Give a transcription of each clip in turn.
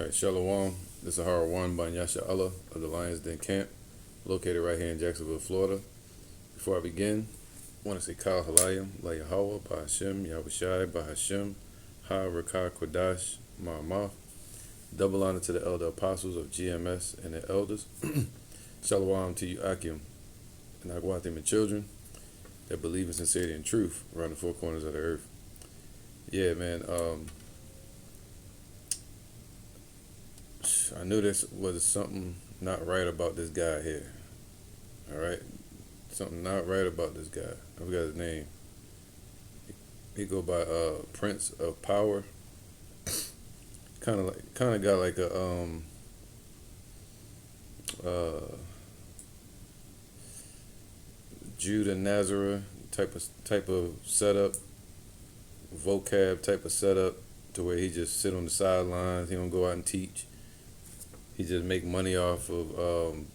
Alright, Shalom. This is Hara One by Yasha Allah of the Lions Den Camp, located right here in Jacksonville, Florida. Before I begin, I want to say Kal Halayim, La Yahweh, Ba Hashem, Yahushai, Ba Hashem, Ha Rakah Kodash, Ma'amah. Double honor to the elder apostles of GMS and their elders. Shalom to you, Akim, and Agwatim and children that believe in sincerity and truth around the four corners of the earth. Yeah, man. I knew this was something not right about this guy here. Alright? Something not right about this guy. I forgot his name. He go by Prince of Power. Kinda got like a Judah Nazareth type of setup, vocab type of setup, to where he just sit on the sidelines. He don't go out and teach. He just make money off of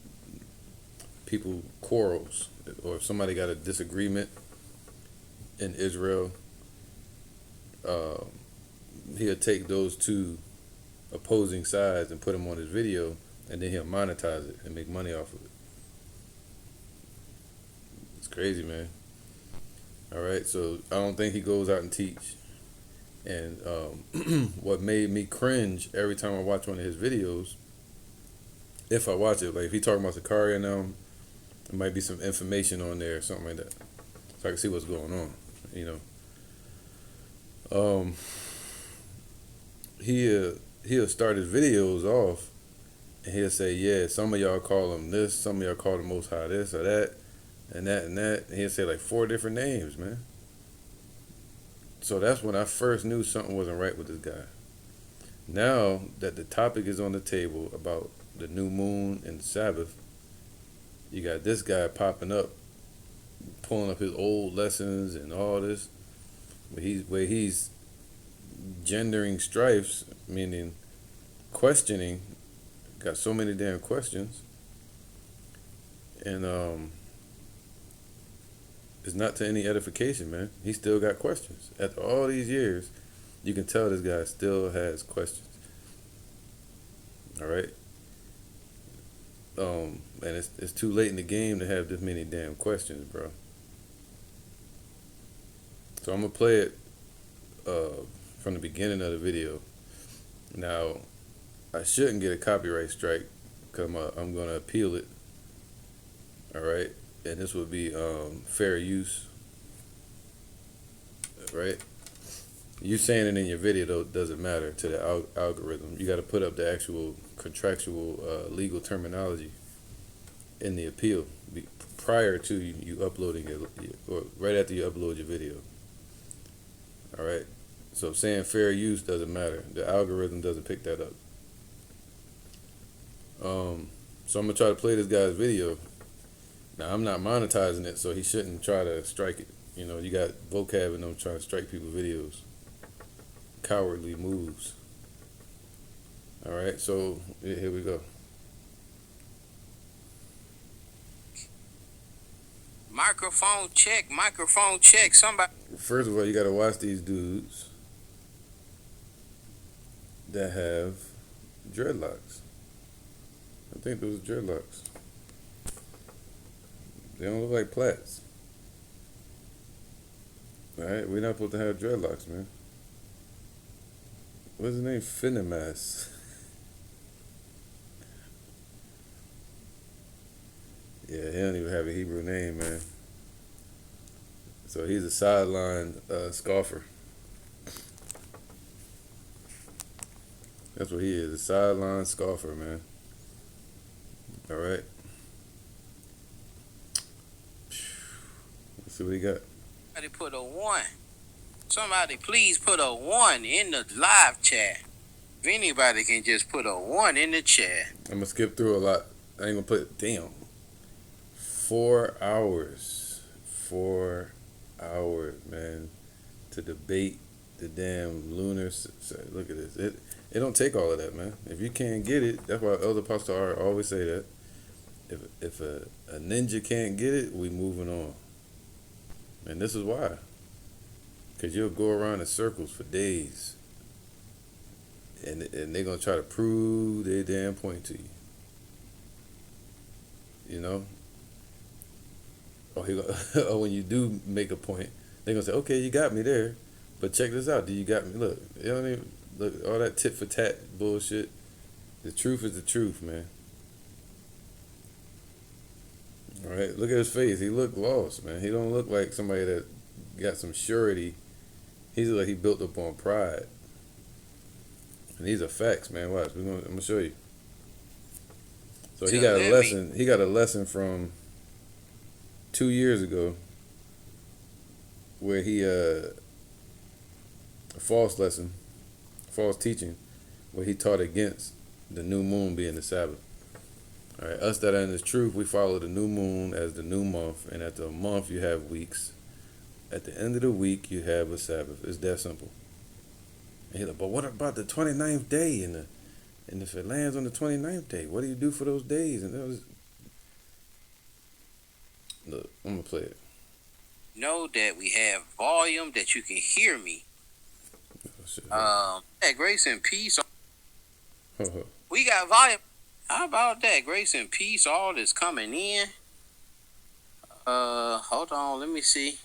people quarrels, or if somebody got a disagreement in Israel, he'll take those two opposing sides and put them on his video, and then he'll monetize it and make money off of it. It's crazy, man. All right, so I don't think he goes out and teach. And what made me cringe every time I watch one of his videos, if I watch it, like if he talking about Zakaria now, there might be some information on there or something like that, so I can see what's going on, you know. He'll start his videos off, and he'll say, yeah, some of y'all call him this, some of y'all call the Most High this or that, and that and that, and he'll say like 4 different names, man. So that's when I first knew something wasn't right with this guy. Now that the topic is on the table about the new moon and the Sabbath, you got this guy popping up, pulling up his old lessons and all this, where he's gendering strifes, meaning questioning, got so many damn questions, and it's not to any edification, man. He still got questions. After all these years, you can tell this guy still has questions. All right? And it's too late in the game to have this many damn questions, bro. So I'm gonna play it from the beginning of the video. Now, I shouldn't get a copyright strike because I'm gonna appeal it. All right, and this would be fair use. Right? You saying it in your video though doesn't matter to the algorithm. You got to put up the actual contractual legal terminology in the appeal prior to you uploading it, or right after you upload your video. All right. So saying fair use doesn't matter. The algorithm doesn't pick that up. So I'm gonna try to play this guy's video. Now I'm not monetizing it, so he shouldn't try to strike it. You know, you got vocab and them trying to strike people's videos. Cowardly moves. All right, so here we go. Microphone check, somebody. First of all, you gotta watch these dudes that have dreadlocks. I think those are dreadlocks. They don't look like plaits. All right, we're not supposed to have dreadlocks, man. What's his name? Finnemas. Yeah, he don't even have a Hebrew name, man. So he's a sideline scoffer. That's what he is, a sideline scoffer, man. All right. Let's see what he got. Somebody put a 1. Somebody please put a 1 in the live chat. If anybody can just put a 1 in the chat. I'm gonna skip through a lot. I ain't gonna put, damn. 4 hours. 4 hours, man, to debate the damn Lunar. Look at this. It don't take all of that, man. If you can't get it, that's why Elder Pastor R always say that. If a ninja can't get it, we moving on. And this is why. Because you'll go around in circles for days and they're gonna try to prove their damn point to you. You know, or or when you do make a point, they're gonna say, "Okay, you got me there, but check this out. Do you got me? Look, you don't even look all that tit for tat bullshit. The truth is the truth, man. All right, look at his face. He looked lost, man. He don't look like somebody that got some surety. He's like he built up on pride, and these are facts, man. Watch, I'm gonna show you. So he To got a let me lesson. He got a lesson from 2 years ago, where he a false lesson, false teaching, where he taught against the new moon being the Sabbath. All right, us that are in this truth, we follow the new moon as the new month, and at the month you have weeks. At the end of the week, you have a Sabbath. It's that simple. And he's like, but what about the 29th day? And if it lands on the 29th day, what do you do for those days? And that was, look, I'm gonna play it. know that we have volume that you can hear me. Oh, shit. Yeah, grace and peace. We got volume. How about that? Grace and peace, all is coming in. Hold on, let me see.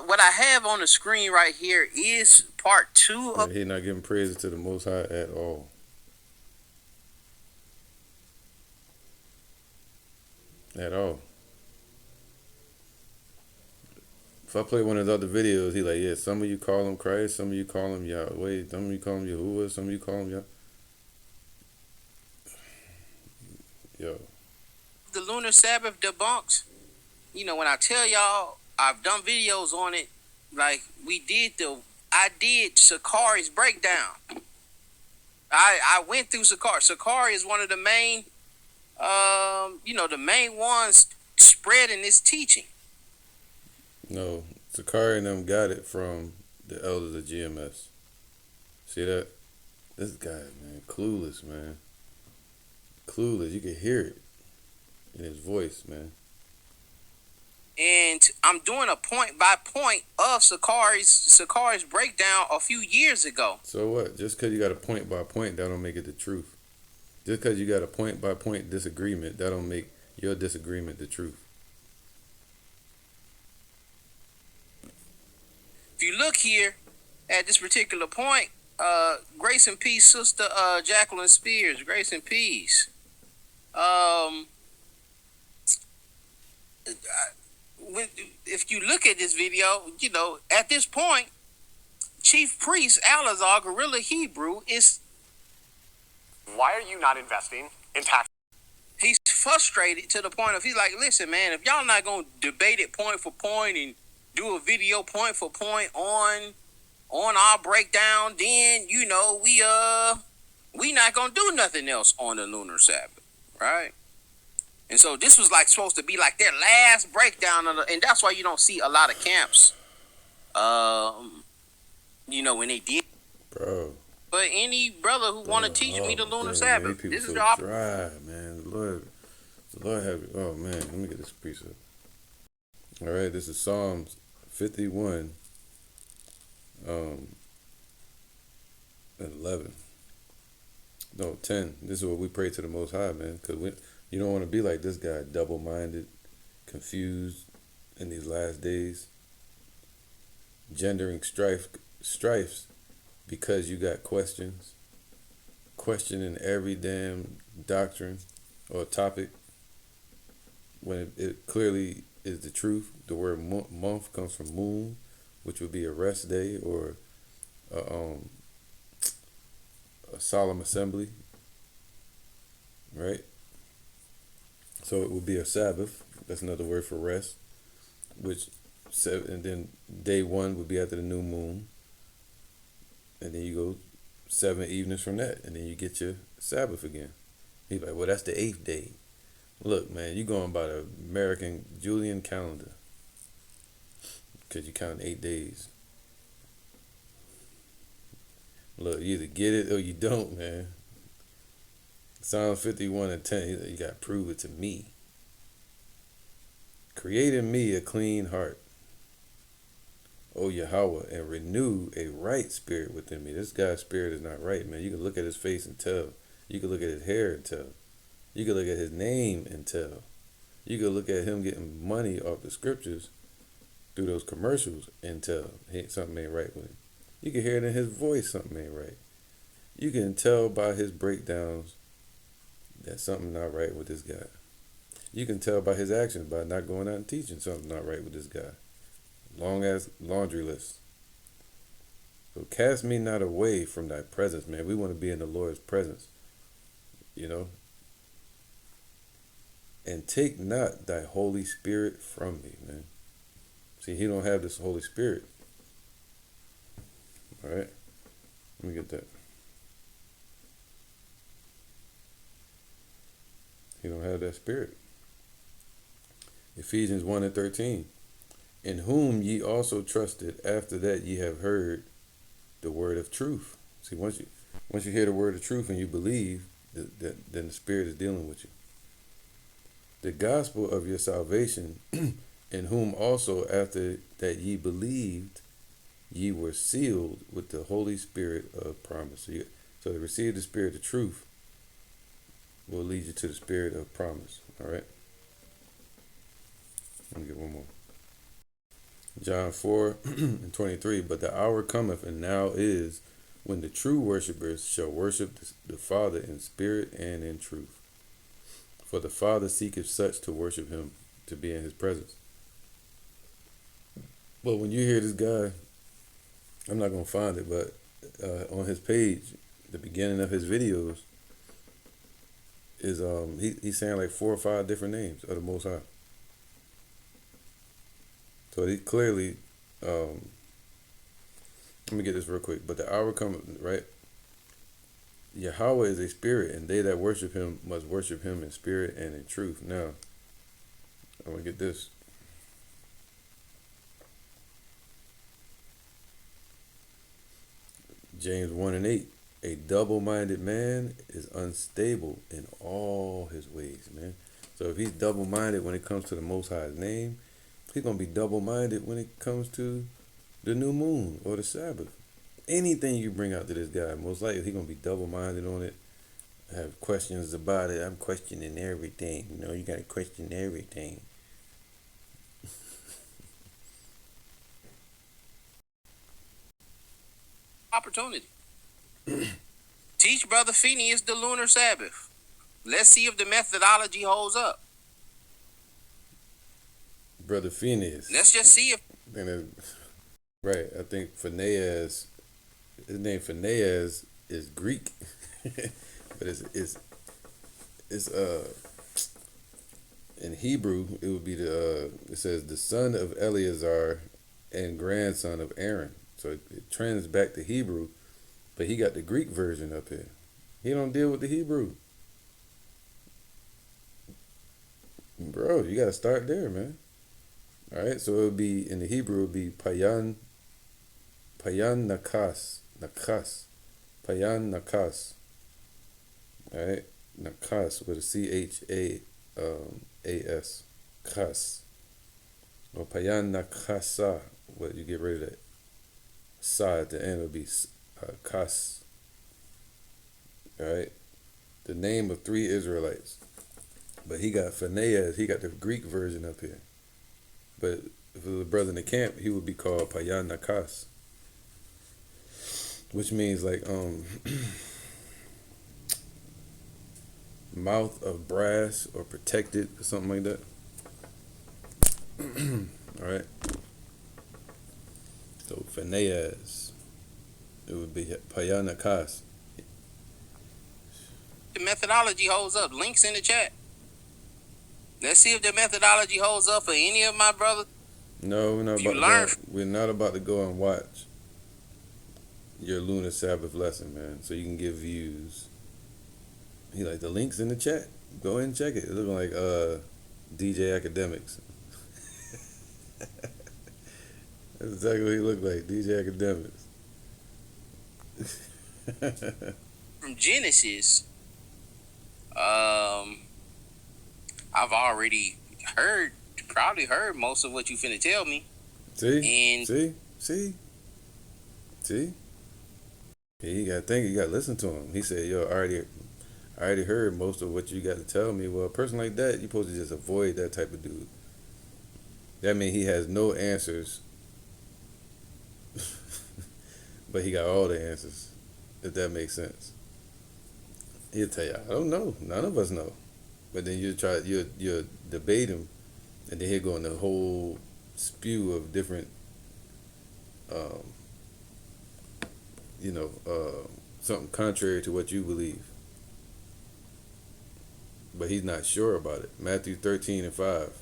What I have on the screen right here is part 2 of. He's not giving praises to the Most High at all. At all. If I play one of his other videos, he like, yeah, some of you call him Christ, some of you call him Yahweh, some of you call him Yahuwah, some of you call him Yo. The Lunar Sabbath debunks. You know, when I tell y'all, I've done videos on it. Like I did Sakari's breakdown. I went through Sakari. Sakari is one of the main, the main ones spreading this teaching. No, Sakari and them got it from the elders of GMS. See that? This guy, man, clueless, man. Clueless. You can hear it in his voice, man. And I'm doing a point by point of Sakari's breakdown a few years ago. So what? Just because you got a point by point, that don't make it the truth. Just because you got a point by point disagreement, that don't make your disagreement the truth. If you look here at this particular point, grace and peace, Sister Jacqueline Spears, grace and peace. If you look at this video, at this point, Chief Priest Alazar, Gorilla Hebrew, is. Why are you not investing in tax? He's frustrated to the point of he's like, listen, man, if y'all not gonna debate it point for point and do a video point for point on our breakdown, then we not gonna do nothing else on the Lunar Sabbath, right? And so this was like supposed to be like their last breakdown and that's why you don't see a lot of camps, when they did. Bro. But any brother who want to teach me the Lunar Sabbath, this is your opportunity. Dry, man. The Lord have you. Oh man, let me get this precept. All right, this is Psalms 51, 11. No, 10. This is what we pray to the Most High, man, because you don't want to be like this guy, double-minded, confused in these last days, gendering strifes because you got questions, questioning every damn doctrine or topic when it clearly is the truth. The word month comes from moon, which would be a rest day or a solemn assembly, right? So it would be a Sabbath. That's another word for rest. And then day 1 would be after the new moon. And then you go 7 evenings from that. And then you get your Sabbath again. He's like, well, that's the 8th day. Look, man, you going by the American Julian calendar. Because you count 8 days. Look, you either get it or you don't, man. Psalm 51 and 10, you got to prove it to me. Create in me a clean heart, O Yahweh, and renew a right spirit within me. This guy's spirit is not right, man. You can look at his face and tell. You can look at his hair and tell. You can look at his name and tell. You can look at him getting money off the scriptures through those commercials and tell something ain't right with him. You can hear it in his voice, something ain't right. You can tell by his breakdowns that something not right with this guy. You can tell by his actions, by not going out and teaching, something not right with this guy. Long as laundry list. So cast me not away from thy presence, man. We want to be in the Lord's presence, you know. And take not thy Holy Spirit from me, man. See, he don't have this Holy Spirit. All right, let me get that. He don't have that spirit. Ephesians 1:13. In whom ye also trusted, after that ye have heard the word of truth. See, once you hear the word of truth and you believe, then the Spirit is dealing with you. The gospel of your salvation, in whom also after that ye believed, ye were sealed with the Holy Spirit of promise. So to receive the Spirit of truth will lead you to the Spirit of promise. All right. Let me get one more. John 4:23. But the hour cometh, and now is, when the true worshipers shall worship the Father in spirit and in truth. For the Father seeketh such to worship him, to be in his presence. But when you hear this guy, I'm not going to find it, but on his page, the beginning of his videos is he's saying like 4 or 5 different names of the Most High. So he clearly, let me get this real quick. But the hour cometh, right? Yahweh is a spirit, and they that worship him must worship him in spirit and in truth. Now, I'm going to get this. James 1:8. A double-minded man is unstable in all his ways, man. So if he's double-minded when it comes to the Most High's name, he's going to be double-minded when it comes to the new moon or the Sabbath. Anything you bring out to this guy, most likely he's going to be double-minded on it, have questions about it. I'm questioning everything. You know, you got to question everything. Opportunity. Teach Brother Phineas the Lunar Sabbath. Let's see if the methodology holds up. Brother Phineas. Let's just see if. Right, I think Phineas, his name Phineas is Greek, but it's in Hebrew it would be it says the son of Eleazar and grandson of Aaron. So it trends back to Hebrew, but he got the Greek version up here. He don't deal with the Hebrew. Bro, you gotta start there, man. All right, so it would be in the Hebrew. It would be payan nakas, payan nakas. All right, nakas with a CHAAS, kas, or payan nakasa. What you get rid of that sa at the end would be kas. All right, the name of 3 Israelites, but he got Phineas. He got the Greek version up here. But if it was a brother in the camp, he would be called Payan Nakas, which means like mouth of brass or protected or something like that. All right. So Phineas, it would be Payan Nakas. The methodology holds up. Links in the chat. Let's see if the methodology holds up for any of my brothers. No, we're not about to go and watch your Lunar Sabbath lesson, man, so you can get views. He like the links in the chat. Go ahead and check it. It looking like DJ Academics. That's exactly what he looked like, DJ Academics. From Genesis, I've already probably heard most of what you finna tell me. See? See? See? Yeah, you gotta think, you gotta listen to him. He said, yo, I already heard most of what you got to tell me. Well, a person like that, you're supposed to just avoid that type of dude. That means he has no answers, but he got all the answers, if that makes sense. He'll tell you, I don't know. None of us know. But then you debate him, and then he'll go in the whole spew of different, um, something contrary to what you believe. But he's not sure about it. Matthew 13:5.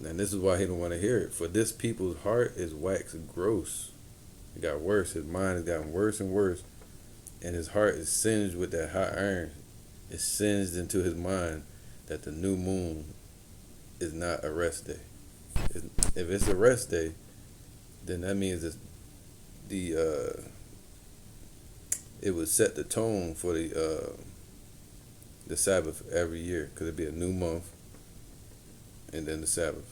And this is why he don't want to hear it. For this people's heart is waxed gross. It got worse. His mind has gotten worse and worse. And his heart is singed with that hot iron. It's singed into his mind that the new moon is not a rest day. If it's a rest day, then that means it would set the tone for the Sabbath every year, because it'd be a new month, and then the Sabbath,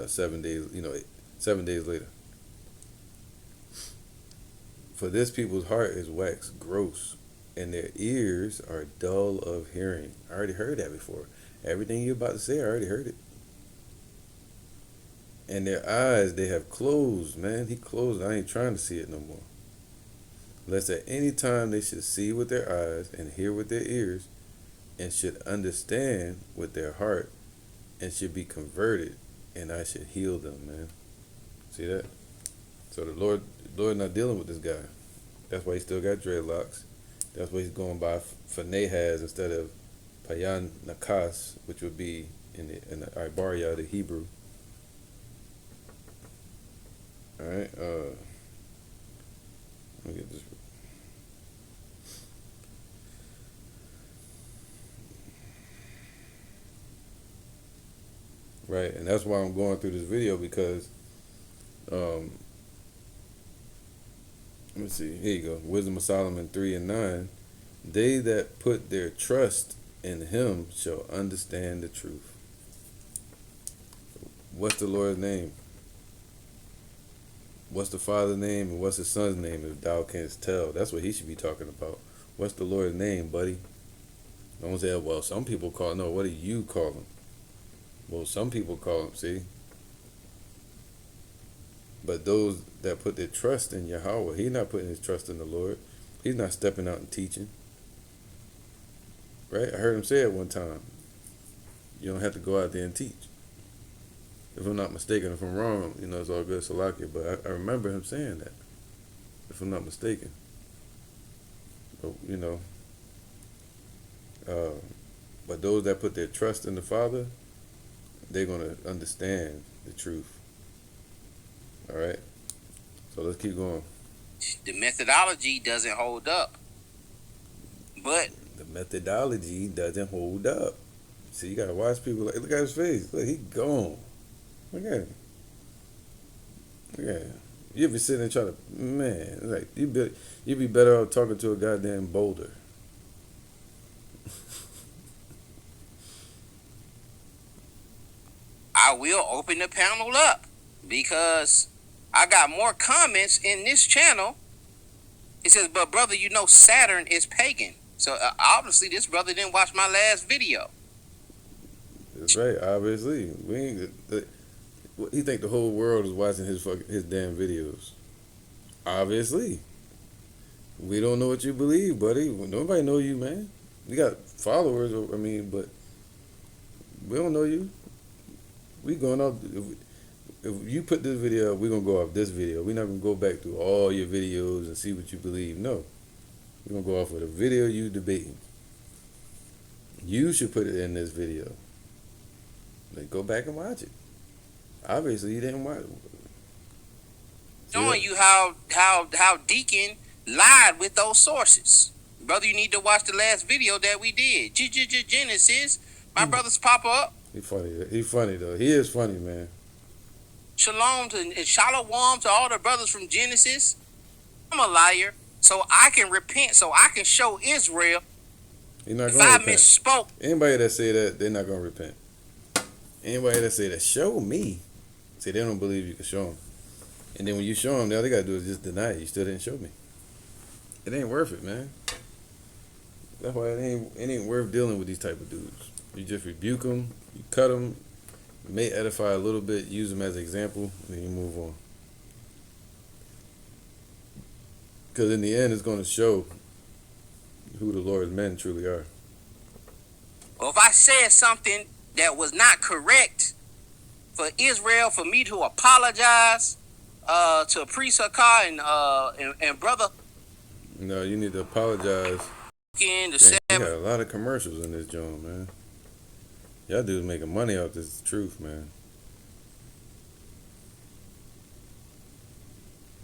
7 days, 7 days later. For this people's heart is waxed gross, and their ears are dull of hearing. I already heard that before. Everything you're about to say, I already heard it. And their eyes, they have closed, man. He closed. I ain't trying to see it no more. Lest at any time they should see with their eyes and hear with their ears, and should understand with their heart, and should be converted, and I should heal them, man. See that? So the Lord not dealing with this guy. That's why he still got dreadlocks. That's why he's going by Phinehas instead of Payan Nakas, which would be in the Ibaria, the Hebrew. All right. Let me get this. Right, and that's why I'm going through this video, because let me see. Here you go. Wisdom of Solomon 3:9. They that put their trust in him shall understand the truth. What's the Lord's name? What's the Father's name, and what's his son's name, if thou canst tell? That's what he should be talking about. What's the Lord's name, buddy? Don't say, well, some people call him. No, what do you call him? Well, some people call him, see? But those that put their trust in Yahweh, he's not putting his trust in the Lord. He's not stepping out and teaching. Right? I heard him say it one time. You don't have to go out there and teach. If I'm not mistaken, if I'm wrong, it's all good, Salakia. But I remember him saying that, if I'm not mistaken. But, but those that put their trust in the Father, they're going to understand the truth. All right? So let's keep going. The methodology doesn't hold up. But the methodology doesn't hold up. See, you got to watch people. Look at his face. Look, he gone. Look at him. Look at him. You be sitting there trying to, man, like, you'd be better off talking to a goddamn boulder. I will open the panel up, because I got more comments in this channel. It says, but brother, Saturn is pagan. So obviously this brother didn't watch my last video. That's right, obviously. He think the whole world is watching his damn videos. Obviously. We don't know what you believe, buddy. Nobody know you, man. You got followers, but we don't know you. We going off. If you put this video up, we're going to go off this video. We're not going to go back through all your videos and see what you believe. No. We're going to go off of the video you debating. You should put it in this video. Like, go back and watch it. Obviously, you didn't watch it. Showing you how Deacon lied with those sources. Brother, you need to watch the last video that we did. Genesis. My brother's pop up. He funny. He funny, though. He is funny, man. Shalom and shalom to all the brothers from Genesis. I'm a liar, so I can repent, so I can show Israel. He's not if gonna I repent. misspoke. Anybody that say that, they're not going to repent. Anybody that say that, show me. See, they don't believe you can show them. And then when you show them, all they got to do is just deny it. You still didn't show me. It ain't worth it, man. That's why it ain't worth dealing with these type of dudes. You just rebuke them, you cut them, you may edify a little bit, use them as an example, and then you move on. Because in the end, it's going to show who the Lord's men truly are. Well, if I said something that was not correct for Israel, for me to apologize to Priest Hakar and brother. No, you need to apologize. In the Man, you got Sabbath. a lot of commercials in this joint, man. Y'all dudes making money off this truth, man.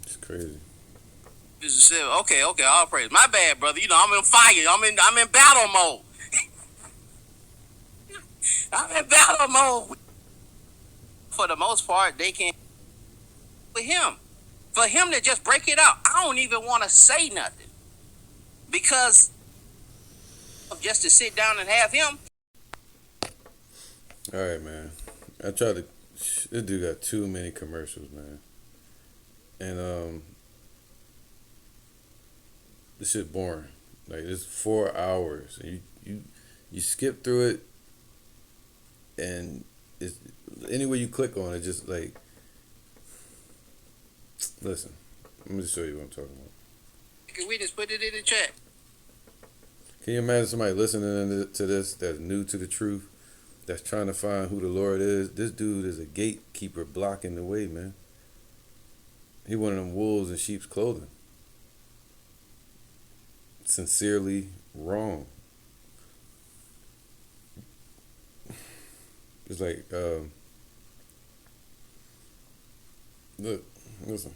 It's crazy. Okay, all praise. My bad, brother. You know, I'm in fire. I'm in battle mode. I'm in battle mode. For the most part, they can with him. For him to just break it out, I don't even want to say nothing. Because just to sit down and have him. Alright, man. I tried to. This dude got too many commercials, man. And, this shit boring. Like, it's 4 hours. And you skip through it, and it's anywhere you click on it, just like. Listen, let me just show you what I'm talking about. Can we just put it in the chat? Can you imagine somebody listening to this that's new to the truth, that's trying to find who the Lord is? This dude is a gatekeeper blocking the way, man. He one of them wolves in sheep's clothing. Sincerely wrong. It's like, look, listen.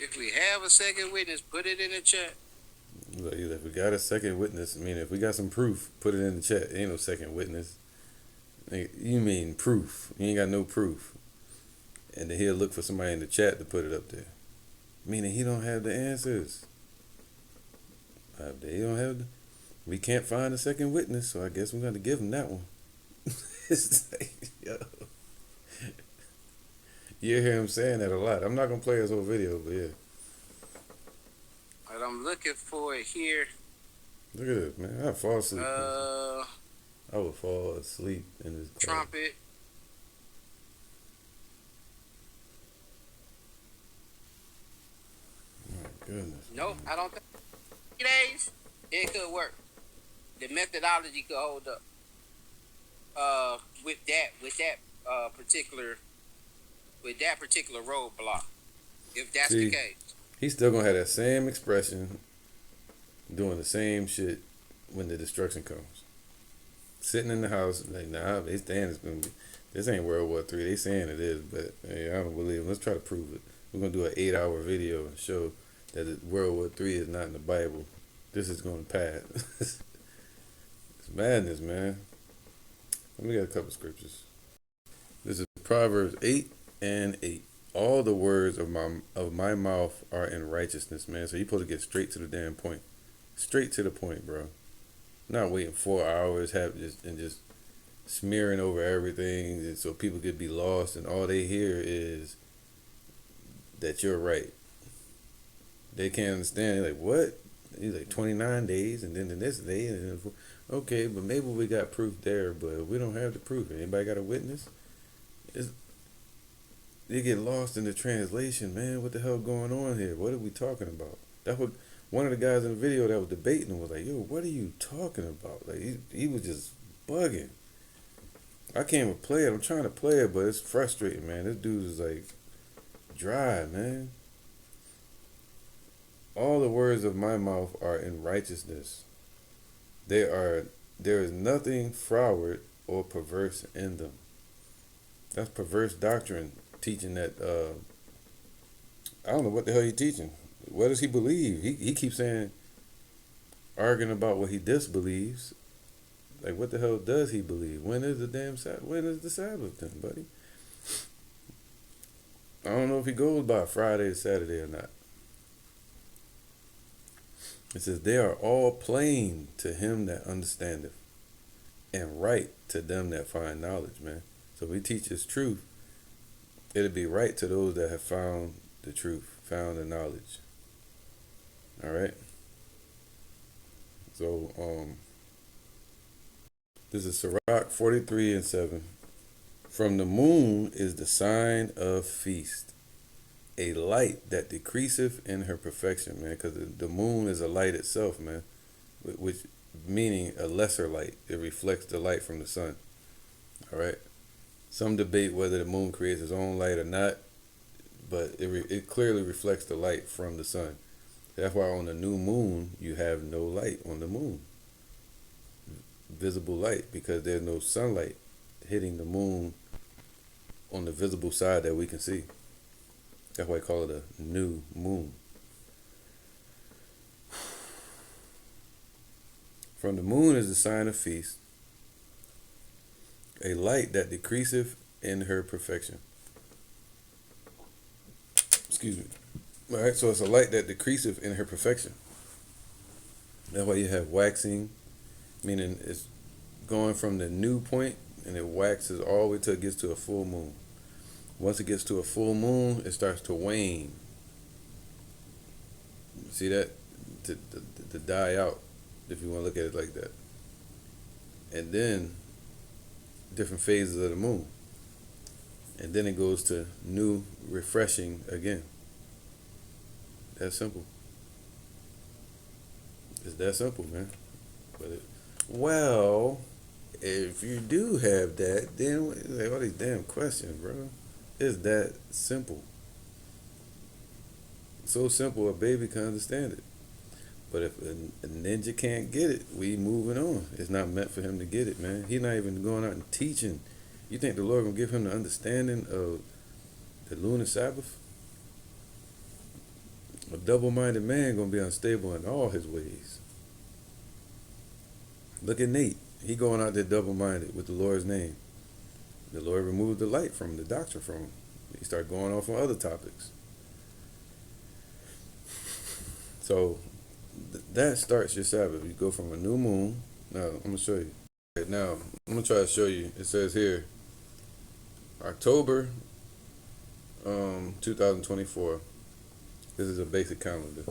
If we have a second witness, put it in the chat. Like, if we got a second witness, I mean, if we got some proof, put it in the chat. Ain't no second witness. You mean proof. You ain't got no proof. And then he'll look for somebody in the chat to put it up there. Meaning he don't have the answers. They don't have we can't find a second witness, so I guess we're going to give him that one. It's like, yo. You hear him saying that a lot. I'm not going to play his whole video, but yeah. But I'm looking for it here. Look at this, man. I'd fall asleep. I would fall asleep in this class. Trumpet. My goodness. Nope, I don't think 3 days it could work. The methodology could hold up. With that particular roadblock. If that's the case. He's still gonna have that same expression, doing the same shit when the destruction comes. Sitting in the house, like, nah, they saying it's gonna be. This ain't World War III. They saying it is, but hey, I don't believe them. Let's try to prove it. We're gonna do an 8-hour video and show that World War III is not in the Bible. This is gonna pass. It's madness, man. Let me get a couple scriptures. This is Proverbs 8:8. All the words of my mouth are in righteousness, man. So you're supposed to get straight to the damn point. Straight to the point, bro. Not waiting 4 hours, just smearing over everything so people could be lost, and all they hear is that you're right. They can't understand. They're like, what? He's like 29 days, and then the next day, and then, okay, but maybe we got proof there, but we don't have the proof. Anybody got a witness? They get lost in the translation, man. What the hell going on here? What are we talking about? That's what one of the guys in the video that was debating was like, yo, what are you talking about? Like, he was just bugging. I can't even play it. I'm trying to play it, but it's frustrating, man. This dude is like dry, man. All the words of my mouth are in righteousness. There is nothing froward or perverse in them. That's perverse doctrine, teaching that I don't know what the hell he's teaching. What does he believe? He keeps saying, arguing about what he disbelieves. Like, what the hell does he believe? When is the damn Sabbath? When is the Sabbath then, buddy? I don't know if he goes by Friday or Saturday or not. It says, they are all plain to him that understandeth, and right to them that find knowledge, man. So if we teach this truth, it'll be right to those that have found the truth, found the knowledge. All right. So this is Sirach 43:7. From the moon is the sign of feast, a light that decreaseth in her perfection, man. Because the moon is a light itself, man. Which meaning a lesser light. It reflects the light from the sun. All right. Some debate whether the moon creates its own light or not, but it clearly reflects the light from the sun. That's why on the new moon you have no light on the moon, visible light, because there's no sunlight hitting the moon on the visible side that we can see. That's why I call it a new moon. From the moon is the sign of feast, a light that decreaseth in her perfection. Excuse me. All right, so it's a light that decreaseth in her perfection. That's why you have waxing, meaning it's going from the new point and it waxes all the way till it gets to a full moon. Once it gets to a full moon, it starts to wane. See that? To die out, if you want to look at it like that. And then different phases of the moon. And then it goes to new, refreshing again. That's simple. It's that simple, man. Well, if you do have that, then like all these damn questions, bro. It's that simple. So simple a baby can understand it. But if a ninja can't get it, we moving on. It's not meant for him to get it, man. He's not even going out and teaching. You think the Lord gonna give him the understanding of the lunar Sabbath? A double-minded man gonna be unstable in all his ways. Look at Nate. He going out there double-minded with the Lord's name. The Lord removed the light from him, the doctrine from him. He started going off on other topics. So that starts your Sabbath. You go from a new moon. Now I'm gonna show you. Right now I'm gonna try to show you. It says here, October 2024. This is a basic calendar.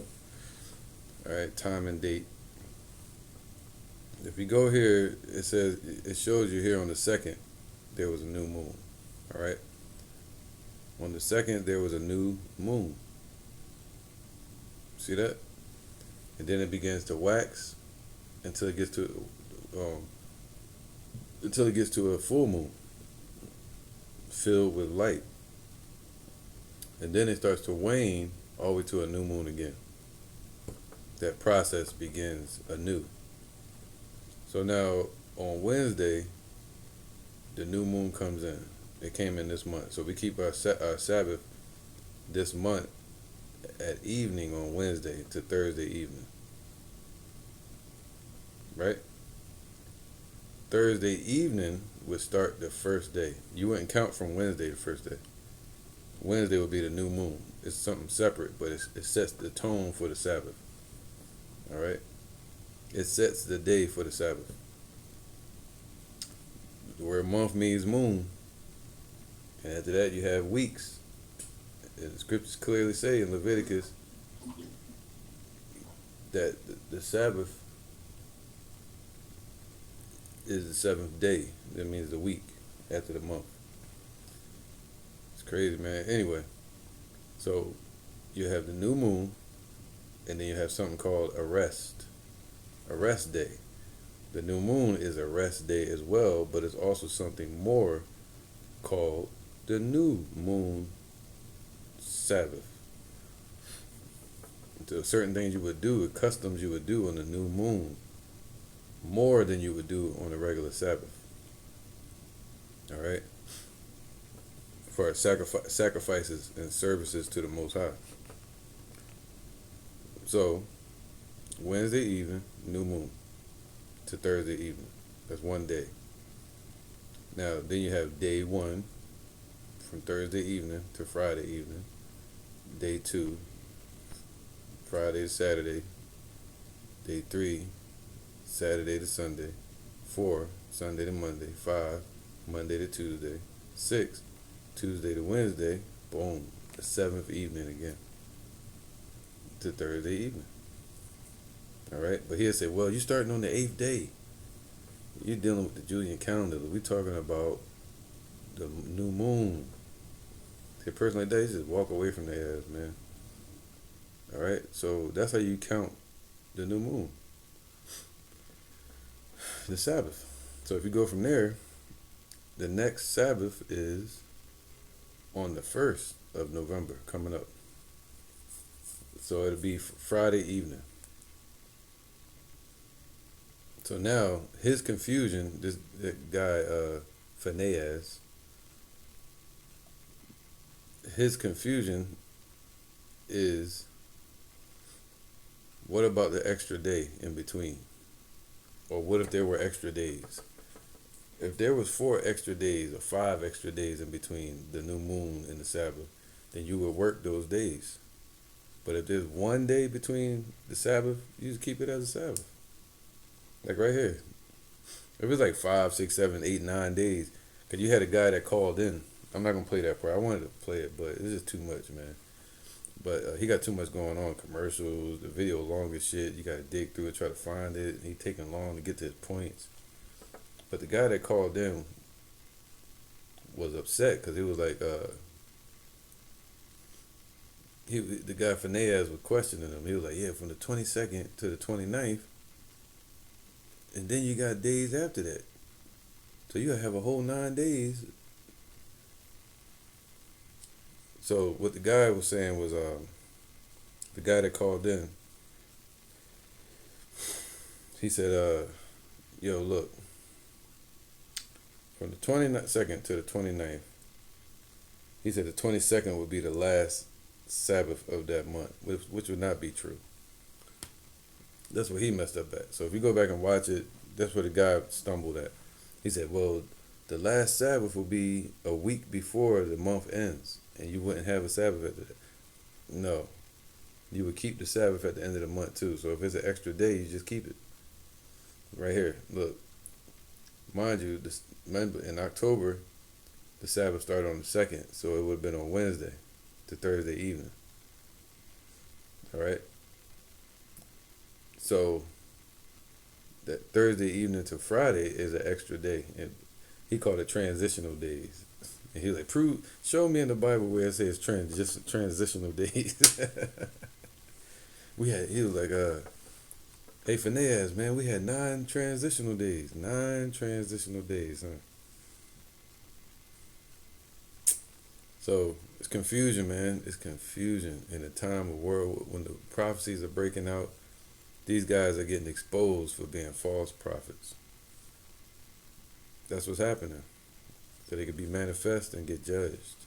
All right, time and date. If you go here, it says, it shows you here on the 2nd there was a new moon. All right. On the 2nd there was a new moon. See that? And then it begins to wax until it gets to a full moon filled with light. And then it starts to wane all the way to a new moon again. That process begins anew. So now on Wednesday, the new moon comes in. It came in this month. So we keep our Sabbath this month at evening on Wednesday to Thursday evening. Right? Thursday evening would start the first day. You wouldn't count from Wednesday the first day. Wednesday would be the new moon. It's something separate, but it sets the tone for the Sabbath. All right? It sets the day for the Sabbath. The word month means moon. And after that, you have weeks. And the scriptures clearly say in Leviticus that the Sabbath is the 7th day. That means the week after the month. It's crazy, man. Anyway, so you have the new moon, and then you have something called a rest day. The new moon is a rest day as well, but it's also something more called the new moon Sabbath. So certain things you would do, customs you would do on the new moon, more than you would do on a regular Sabbath. All right? For sacrifices and services to the Most High. So, Wednesday evening, new moon, to Thursday evening. That's one day. Now, then you have day 1, from Thursday evening to Friday evening. Day 2, Friday to Saturday. Day 3, Saturday to Sunday. 4, Sunday to Monday. 5, Monday to Tuesday. 6, Tuesday to Wednesday. Boom. The 7th evening again. To Thursday evening. Alright? But he'll say, well, you're starting on the 8th day. You're dealing with the Julian calendar. We're talking about the new moon. See, a person like that, you just walk away from their ass, man. Alright? So that's how you count the new moon. The Sabbath. So if you go from there, the next Sabbath is on the 1st of November coming up. So it'll be Friday evening. So now his confusion, this guy Phineas, his confusion is, what about the extra day in between? Or what if there were extra days? If there was 4 extra days or 5 extra days in between the new moon and the Sabbath, then you would work those days. But if there's 1 day between the Sabbath, you just keep it as a Sabbath. Like right here. If it's like 5, 6, 7, 8, 9 days, because you had a guy that called in. I'm not going to play that part. I wanted to play it, but it's just too much, man. But he got too much going on. Commercials, the video long as shit. You got to dig through it, try to find it. He taking long to get to his points. But the guy that called in was upset because he was like, the guy Phineas was questioning him. He was like, yeah, from the 22nd to the 29th, and then you got days after that. So you gotta have a whole 9 days. So what the guy was saying was, the guy that called in, he said, yo, look, from the 22nd to the 29th, he said the 22nd would be the last Sabbath of that month, which would not be true. That's what he messed up at. So if you go back and watch it, that's where the guy stumbled at. He said, well, the last Sabbath will be a week before the month ends, and you wouldn't have a Sabbath at that. No. You would keep the Sabbath at the end of the month too. So if it's an extra day, you just keep it. Right here. Look. Mind you, remember in October, the Sabbath started on the 2nd, so it would have been on Wednesday to Thursday evening. Alright? So that Thursday evening to Friday is an extra day. And he called it transitional days. And he was like, show me in the Bible where it says transitional days. He was like, hey, Phineas, man, we had 9 transitional days. 9 transitional days, huh? So it's confusion, man. It's confusion in a time of world when the prophecies are breaking out. These guys are getting exposed for being false prophets. That's what's happening. So they could be manifest and get judged.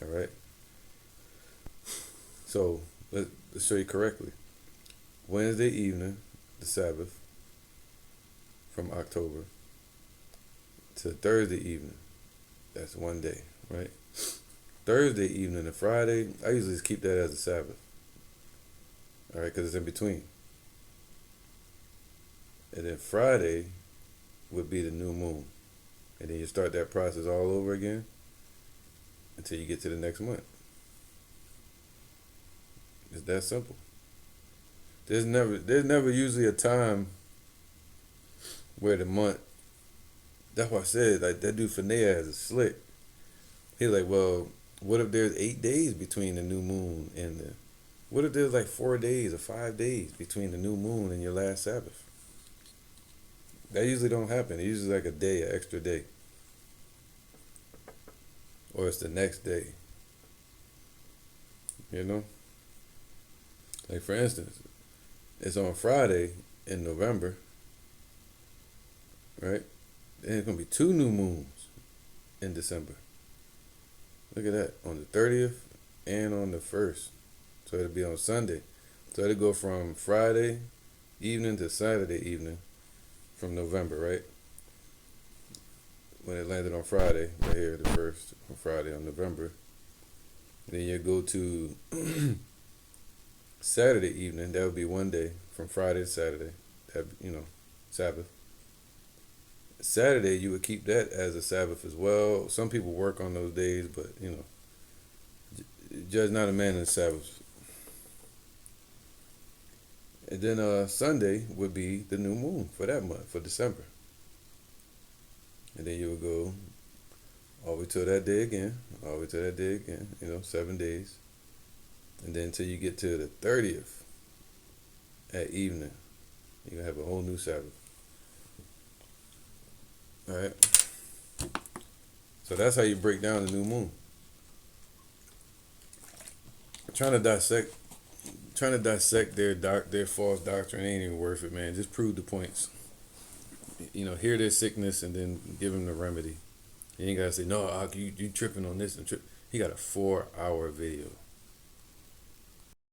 All right? So let's show you correctly. Wednesday evening, the Sabbath, from October, to Thursday evening. That's 1 day, right? Thursday evening to Friday, I usually just keep that as a Sabbath. All right, because it's in between. And then Friday would be the new moon. And then you start that process all over again until you get to the next month. It's that simple. There's never usually a time where the month. That's why I said, like, that dude Phineas is slick. He's like, well, what if there's 8 days between the new moon and the? What if there's like 4 days or 5 days between the new moon and your last Sabbath? That usually don't happen. It's usually like a day, an extra day, or it's the next day. You know, like for instance. It's on Friday in November, right? Then it's going to be 2 new moons in December. Look at that, on the 30th and on the 1st. So it'll be on Sunday. So it'll go from Friday evening to Saturday evening from November, right? When it landed on Friday, right here, the 1st, on Friday on November. Then you go to Saturday evening, that would be one day from Friday to Saturday. That, Sabbath. Saturday, you would keep that as a Sabbath as well. Some people work on those days, but judge not a man in the Sabbath. And then Sunday would be the new moon for that month, for December. And then you would go all the way to that day again, all the way to that day again, 7 days. And then until you get to the 30th at evening, you're going to have a whole new Sabbath. All right? So that's how you break down the new moon. Trying to dissect their false doctrine ain't even worth it, man. Just prove the points. Hear their sickness and then give them the remedy. You ain't gotta say, no, you tripping on this and trip. He got a 4-hour video.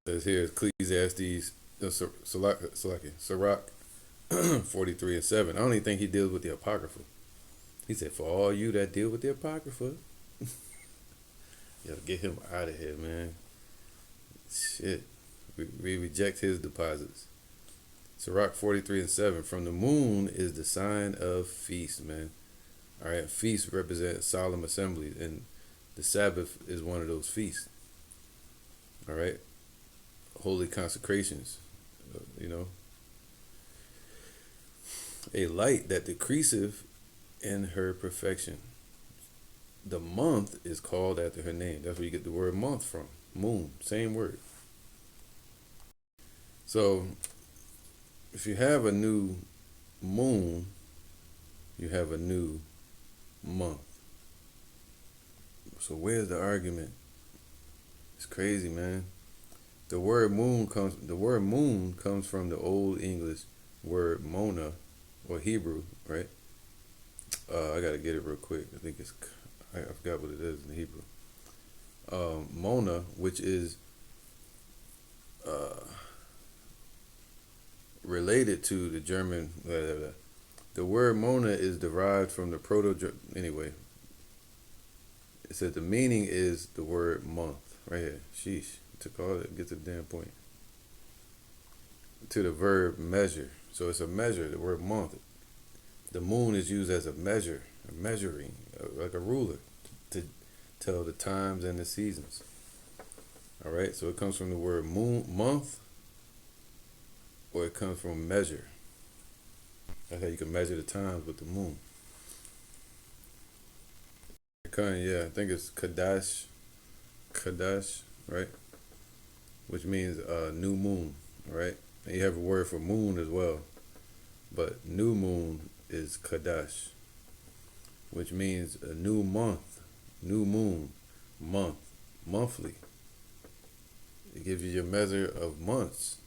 Says here Ecclesiastes, Sirach 43:7. I don't even think he deals with the Apocrypha. He said, for all you that deal with the Apocrypha, get him out of here, man. Shit. We reject his deposits. Sirach 43:7. From the moon is the sign of feast, man. All right, feasts represent solemn assemblies, and the Sabbath is one of those feasts. All right, holy consecrations. A light that decreaseth in her perfection. The month is called after her name. That's where you get the word month from. Moon, same word. So, if you have a new moon, you have a new month. So where's the argument? It's crazy, man. The word moon comes from the Old English word mona, or Hebrew, right? I gotta get it real quick. I forgot what it is in Hebrew. Mona, which is related to the German. The word Mona is derived from the Anyway, it said the meaning is the word month. Right here. Sheesh. Took all that. Get to the damn point. To the verb measure. So it's a measure. The word month. The moon is used as a measure, a measuring, like a ruler, to tell the times and the seasons. All right. So it comes from the word month, or it comes from measure. That's how you can measure the times with the moon. Yeah, I think it's Kadash, right? Which means new moon, right? And you have a word for moon as well, but new moon is Kadash, which means a new month, new moon, month, monthly. It gives you your measure of months.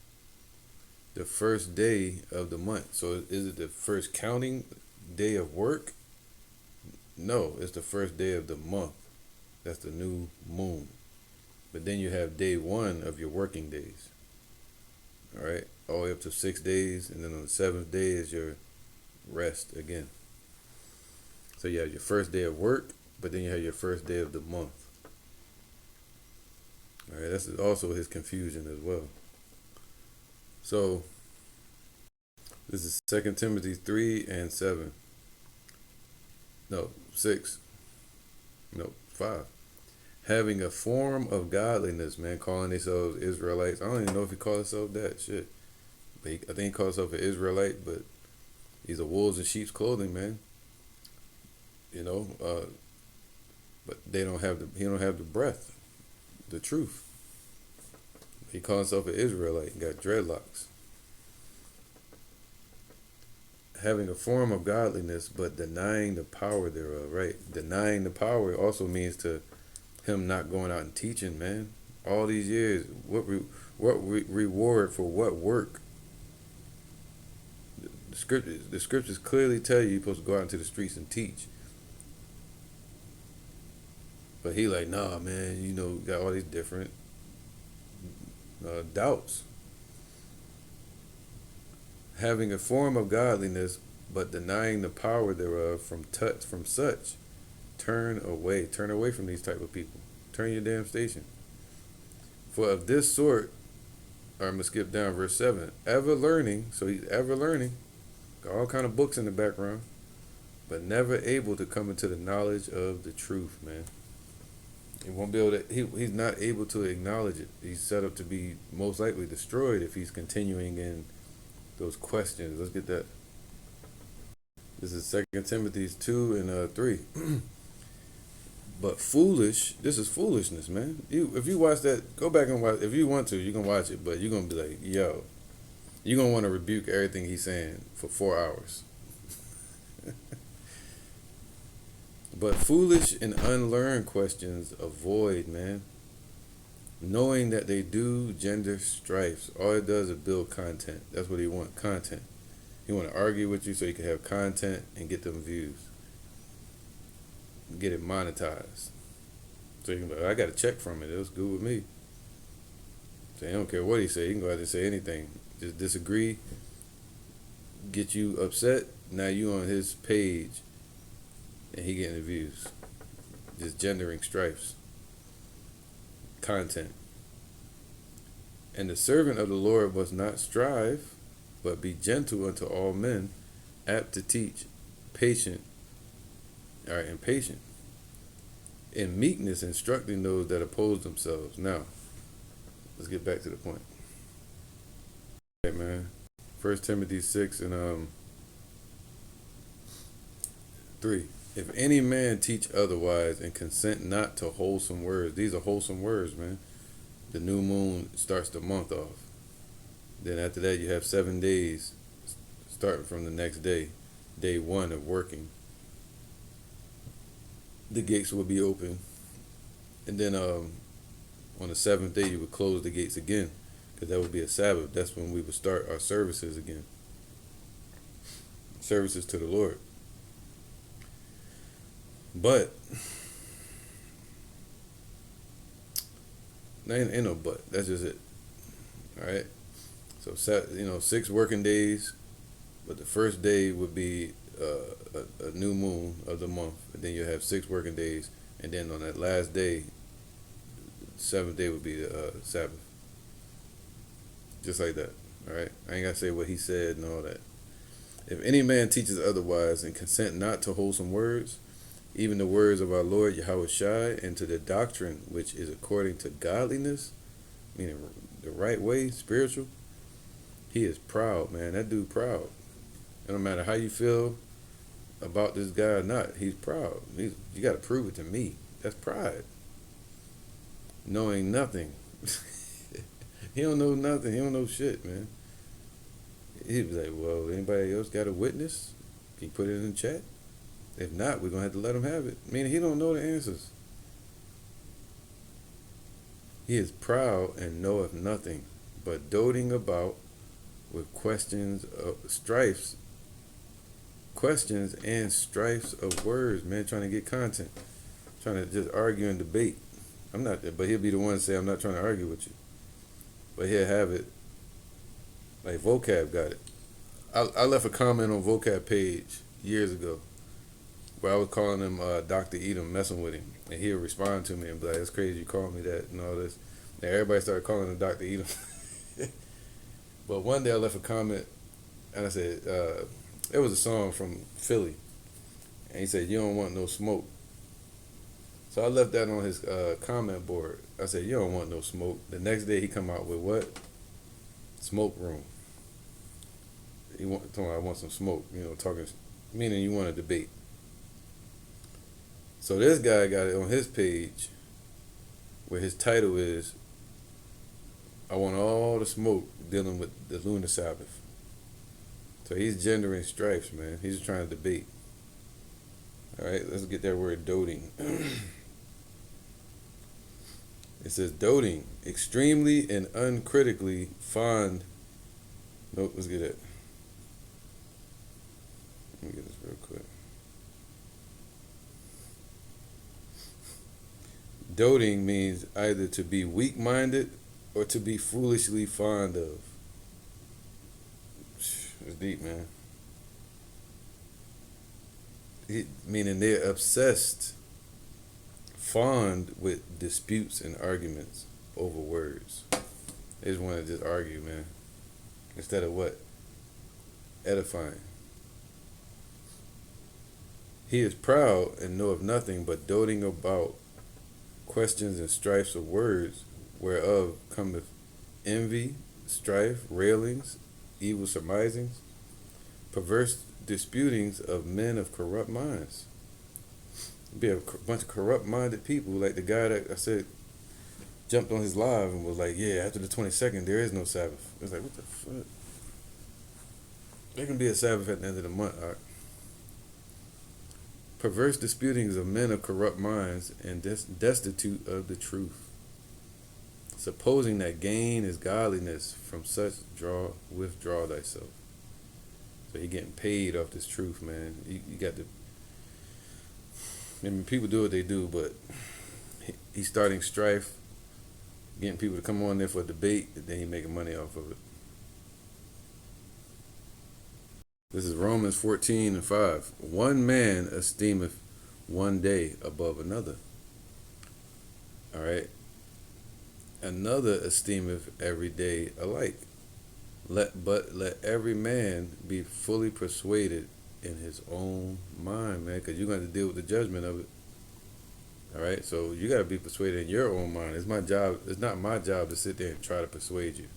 The first day of the month. So is it the first counting day of work? No, it's the first day of the month. That's the new moon. But then you have day one of your working days. All right, all the way up to 6 days, and then on the 7th day is your rest again. So you have your first day of work, but then you have your first day of the month. All right, that's also his confusion as well. So, this is 2 Timothy 3:7. No, 6. No, 5. Having a form of godliness, man, calling themselves Israelites. I don't even know if he called himself that, shit. But I think he calls himself an Israelite, but he's a wolves in sheep's clothing, man. But he don't have the breath, the truth. He calls himself an Israelite and got dreadlocks. Having a form of godliness, but denying the power thereof, right? Denying the power also means to him not going out and teaching, man. All these years, what reward for what work? The scriptures clearly tell you you're supposed to go out into the streets and teach. But he like, nah, man, got all these different doubts. Having a form of godliness, but denying the power thereof, from such, turn away from these type of people. Turn your damn station. For of this sort All right, I'm gonna skip down verse 7. Ever learning, so he's ever learning, got all kind of books in the background, but never able to come into the knowledge of the truth, man. He won't be able to. He's not able to acknowledge it. He's set up to be most likely destroyed if he's continuing in those questions. Let's get that. This is 2 Timothy 2 and 3. But foolish, this is foolishness, man. If you watch that, go back and watch. If you want to, you can watch it, but you're gonna be like, yo, you're gonna want to rebuke everything he's saying for 4 hours. But foolish and unlearned questions avoid, man. Knowing that they do gender strifes. All it does is build content. That's what he want, content. He want to argue with you so you can have content and get them views. Get it monetized. So you can be like, I got a check from it. It was good with me. So I don't care what he say. He can go out and say anything. Just disagree. Get you upset. Now you on his page and he getting the views. Just gendering strifes. Content. And the servant of the Lord must not strive, but be gentle unto all men, apt to teach, patient, all right, and patient, in meekness instructing those that oppose themselves. Now, let's get back to the point. All right, man. 1 Timothy 6 and 3. If any man teach otherwise and consent not to wholesome words, these are wholesome words, man. The new moon starts the month off. Then after that, you have 7 days starting from the next day, day 1 of working. The gates will be open. And then on the 7th day, you would close the gates again, because that would be a Sabbath. That's when we would start our services again. Services to the Lord. But ain't no but. That's just it. All right. So 6 working days, but the first day would be a new moon of the month, and then you have 6 working days, and then on that last day, 7th day would be the Sabbath. Just like that. All right. I ain't gotta say what he said and all that. If any man teaches otherwise and consent not to wholesome words, even the words of our Lord Yahweh Shai, and to the doctrine which is according to godliness, meaning the right way, spiritual, he is proud, man. That dude proud. It don't matter how you feel about this guy or not, he's proud. You got to prove it to me. That's pride. Knowing nothing. He don't know nothing. He don't know shit, man. He was like, well, anybody else got a witness? Can you put it in the chat? If not, we're going to have to let him have it. Meaning he don't know the answers. He is proud and knoweth nothing, but doting about with questions and strifes of words, man, trying to get content. Trying to just argue and debate. I'm not, but he'll be the one to say, I'm not trying to argue with you. But he'll have it. Like Vocab got it. I left a comment on Vocab page years ago where I was calling him Dr. Edom, messing with him. And he'll respond to me and be like, it's crazy you called me that and all this. And everybody started calling him Dr. Edom. But one day I left a comment and I said, it was a song from Philly. And he said, you don't want no smoke. So I left that on his comment board. I said, you don't want no smoke. The next day he come out with what? Smoke room. He told me I want some smoke, talking, meaning you want to debate. So this guy got it on his page where his title is, I want all the smoke dealing with the Lunar Sabbath. So he's gendering strifes, man. He's trying to debate. All right, let's get that word doting. It says doting, extremely and uncritically fond. Nope, let's get it. Let me get this real quick. Doting means either to be weak-minded or to be foolishly fond of. It's deep, man. Meaning they're obsessed, fond with disputes and arguments over words. They just want to just argue, man, instead of what? Edifying. He is proud and knoweth nothing but doting about questions and strifes of words, whereof cometh envy, strife, railings, evil surmisings, perverse disputings of men of corrupt minds. Be a bunch of corrupt-minded people, like the guy that I said jumped on his live and was like, "Yeah, after the 22nd, there is no Sabbath." It's like, what the fuck? There can be a Sabbath at the end of the month. All right? Perverse disputings of men of corrupt minds and destitute of the truth, supposing that gain is godliness, from such withdraw thyself. So you're getting paid off this truth, man. You got to. I mean, people do what they do, but he's starting strife, getting people to come on there for a debate, and then he's making money off of it. This is Romans 14:5. One man esteemeth one day above another. All right. Another esteemeth every day alike. Let every man be fully persuaded in his own mind, man, because you're going to deal with the judgment of it. All right. So you got to be persuaded in your own mind. It's my job. It's not my job to sit there and try to persuade you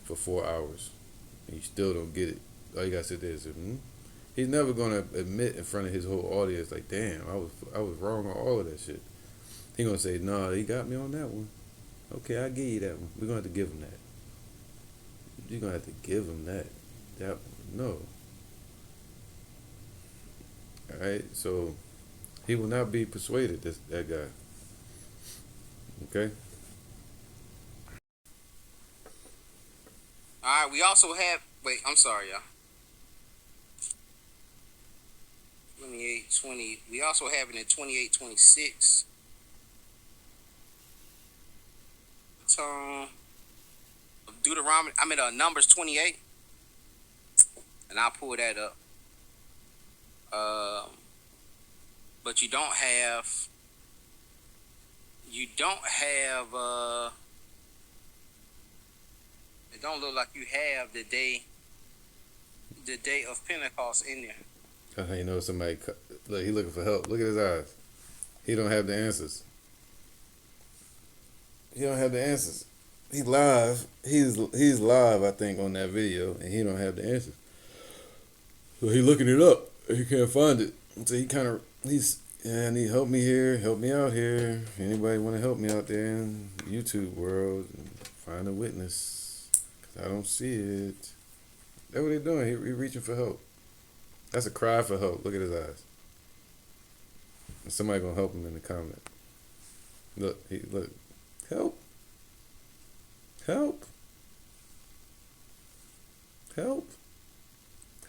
for 4 hours, and you still don't get it. All you gotta sit there and say, He's never gonna admit in front of his whole audience, like, damn, I was wrong on all of that shit. He gonna say, nah, he got me on that one. Okay, I'll give you that one. We're gonna have to give him that. You're gonna have to give him that. No. Alright, so he will not be persuaded, that guy. Okay? Alright, we also have, wait, I'm sorry, y'all. 28:20. We also have it in 28:26. Deuteronomy. I mean, Numbers 28, and I'll pull that up. But you don't have. It don't look like you have the day of Pentecost in there. You know, somebody, look, he looking for help. Look at his eyes. He don't have the answers. He don't have the answers. He's live. He's live, I think, on that video, and he don't have the answers. So he looking it up. He can't find it. So I need help me here, help me out here. Anybody want to help me out there in the YouTube world? Find a witness, because I don't see it. That's what he doing. He reaching for help. That's a cry for help. Look at his eyes. And somebody gonna help him in the comment. Look, help, help, help,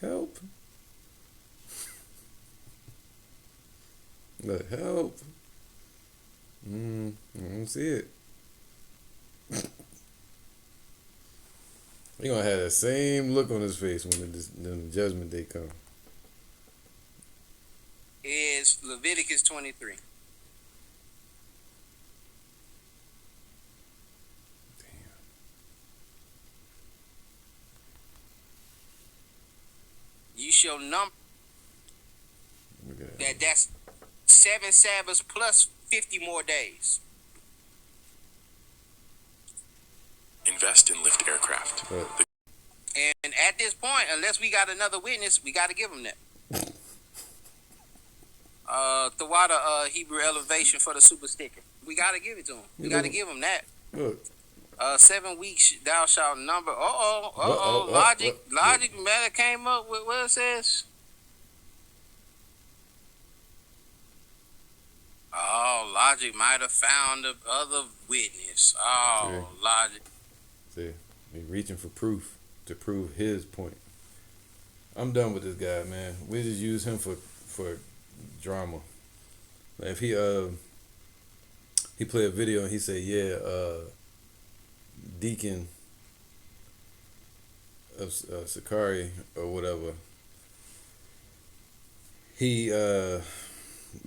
help. Look, help. I don't see it. He gonna have that same look on his face when the judgment day come. Is Leviticus 23. Damn. You shall number that's 7 Sabbaths plus 50 more days. Invest in Lift Aircraft. And at this point, unless we got another witness, we got to give him that. Thawada Hebrew elevation for the super sticker. We got to give it to him. We got to give him that. Look. 7 weeks thou shalt number. Logic matter came up with what it says. Oh, Logic might have found the other witness. Oh, see. Logic. See, he's reaching for proof to prove his point. I'm done with this guy, man. We just use him for drama. Like if he play a video and he say, Deacon of Sakari or whatever, he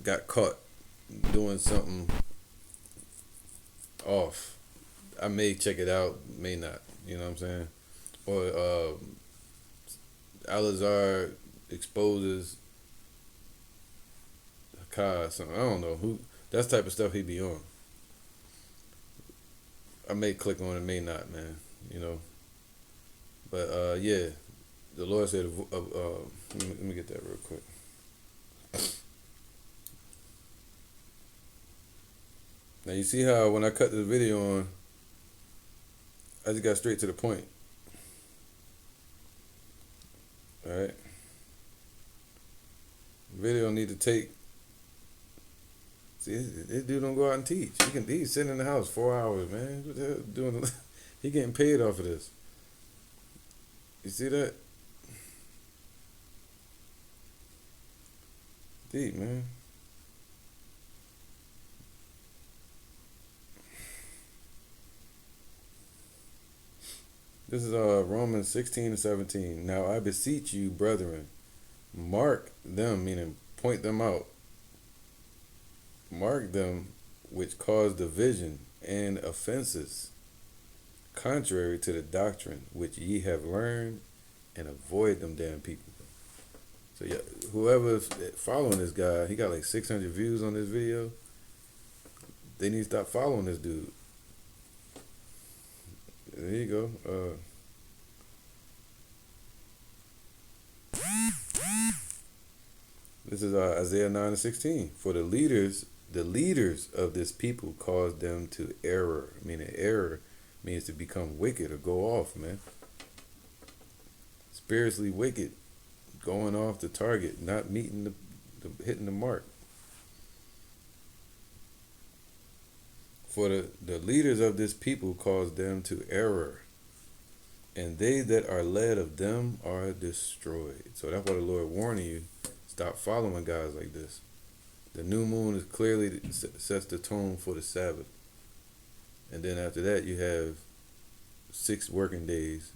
got caught doing something off. I may check it out, may not. You know what I'm saying? Or Alazar exposes Kai or something. I don't know who. That's the type of stuff he be on. I may click on it, may not, man. You know. But yeah, the Lord said. Let me get that real quick. Now you see how when I cut the video on, I just got straight to the point. All right. Video need to take. See, this dude don't go out and teach. He's sitting in the house 4 hours, man. What the hell doing? He getting paid off of this. You see that? Deep, man. This is Romans 16-17. Now I beseech you, brethren, mark them, meaning point them out. Mark them which cause division and offenses, contrary to the doctrine which ye have learned, and avoid them damn people. So yeah, whoever's following this guy, he got like 600 views on this video. They need to stop following this dude. There you go. This is Isaiah 9-16. For the leaders of this people cause them to error. Meaning error means to become wicked or go off, man. Spiritually wicked, going off the target, not meeting hitting the mark. For the leaders of this people cause them to error, and they that are led of them are destroyed. So that's why the Lord warning you, stop following guys like this. The new moon is clearly sets the tone for the Sabbath. And then after that, you have 6 working days,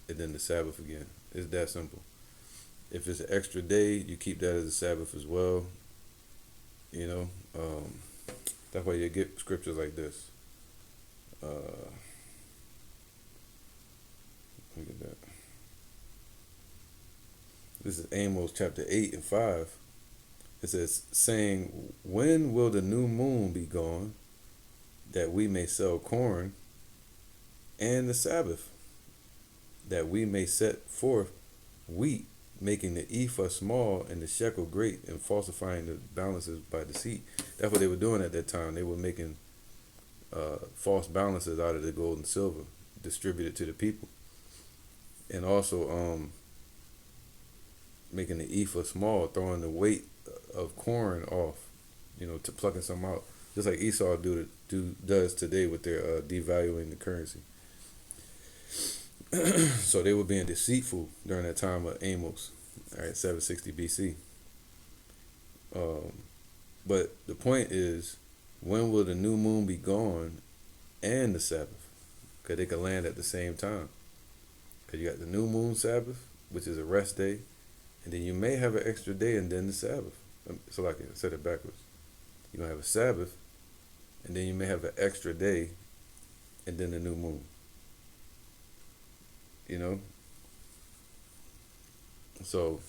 and then the Sabbath again. It's that simple. If it's an extra day, you keep that as a Sabbath as well. You know, that's why you get scriptures like this. Look at that. This is Amos chapter 8-5. It says, saying, when will the new moon be gone, that we may sell corn, and the Sabbath, that we may set forth wheat, making the ephah small and the shekel great, and falsifying the balances by deceit. That's what they were doing at that time. They were making false balances out of the gold and silver, distributed to the people, and also making the ephah small, throwing the weight of corn off, you know, to plucking some out, just like Esau does today with their devaluing the currency. So they were being deceitful during that time of Amos, all right, 760 BC. But the point is, when will the new moon be gone and the Sabbath? Because they could land at the same time. Because you got the new moon Sabbath, which is a rest day, and then you may have an extra day and then the Sabbath. So like I said it backwards. You might have a Sabbath, and then you may have an extra day, and then the new moon. You know? So,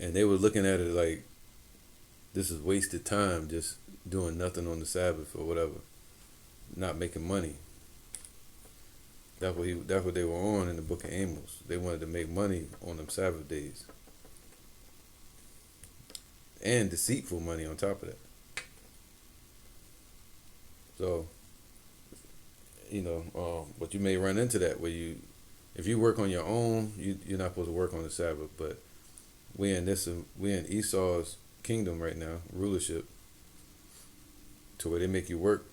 and they were looking at it like, this is wasted time, just doing nothing on the Sabbath or whatever, not making money. That's what they were on in the book of Amos. They wanted to make money on them Sabbath days. And deceitful money on top of that. So, you know, but you may run into that where if you work on your own, you're not supposed to work on the Sabbath. But we in Esau's kingdom right now, rulership, to where they make you work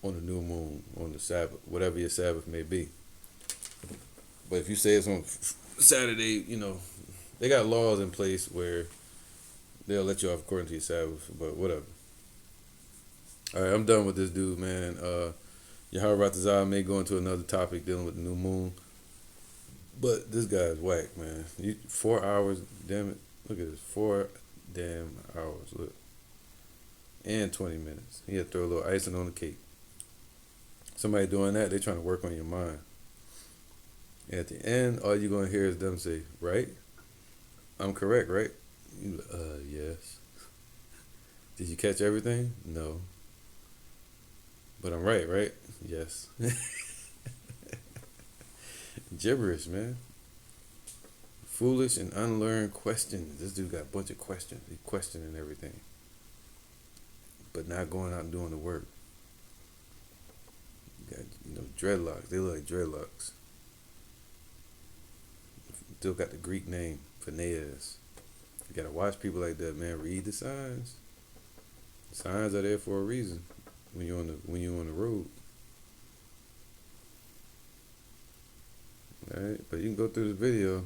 on the new moon, on the Sabbath, whatever your Sabbath may be. But if you say it's on Saturday, you know, they got laws in place where they'll let you off according to your Sabbath, but whatever. All right, I'm done with this dude, man. Yahweh Ratazah may go into another topic dealing with the new moon, but this guy's whack, man. 4 hours, damn it. Look at this, 4 damn hours, look. And 20 minutes. He had to throw a little icing on the cake. Somebody doing that, they trying to work on your mind. And at the end, all you're gonna hear is them say, "Right? I'm correct, right?" You, yes. Did you catch everything? No. But I'm right, right? Yes. Gibberish, man. Foolish and unlearned questions. This dude got a bunch of questions. He questioning everything, but not going out and doing the work. You got, dreadlocks. They look like dreadlocks. Still got the Greek name, Phineas. You gotta watch people like that, man. Read the signs. Signs are there for a reason. When you're on the road, all right. But you can go through the video.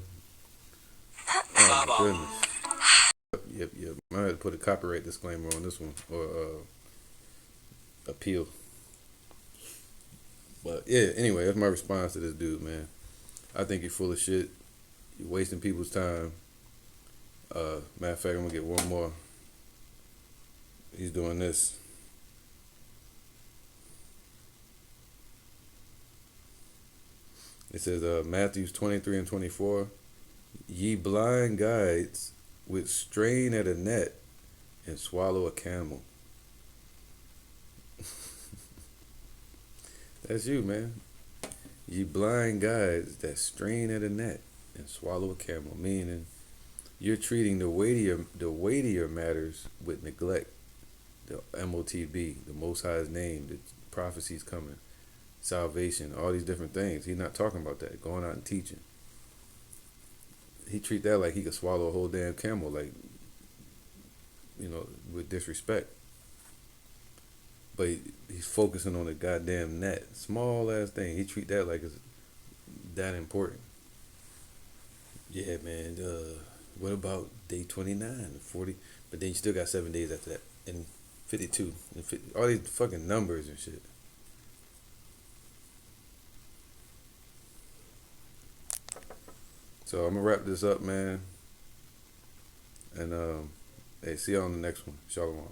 Oh my goodness. Yep. I had to put a copyright disclaimer on this one, or appeal. But yeah, anyway, that's my response to this dude, man. I think you're full of shit. You're wasting people's time. Matter of fact, I'm gonna get one more. He's doing this. It says Matthew 23 and 24. Ye blind guides, which strain at a net and swallow a camel. That's you, man. Ye blind guides that strain at a net and swallow a camel. Meaning, you're treating the weightier matters with neglect. The MOTB, the Most High's name, the prophecies coming, salvation, all these different things. He's not talking about that. Going out and teaching. He treat that like he could swallow a whole damn camel, like, with disrespect. But he's focusing on the goddamn net, small ass thing. He treat that like it's that important. Yeah, man. What about day 29, 40? But then you still got 7 days after that, and 52, and 50, all these fucking numbers and shit. So I'm gonna wrap this up, man. And hey, see y'all on the next one. Shalom.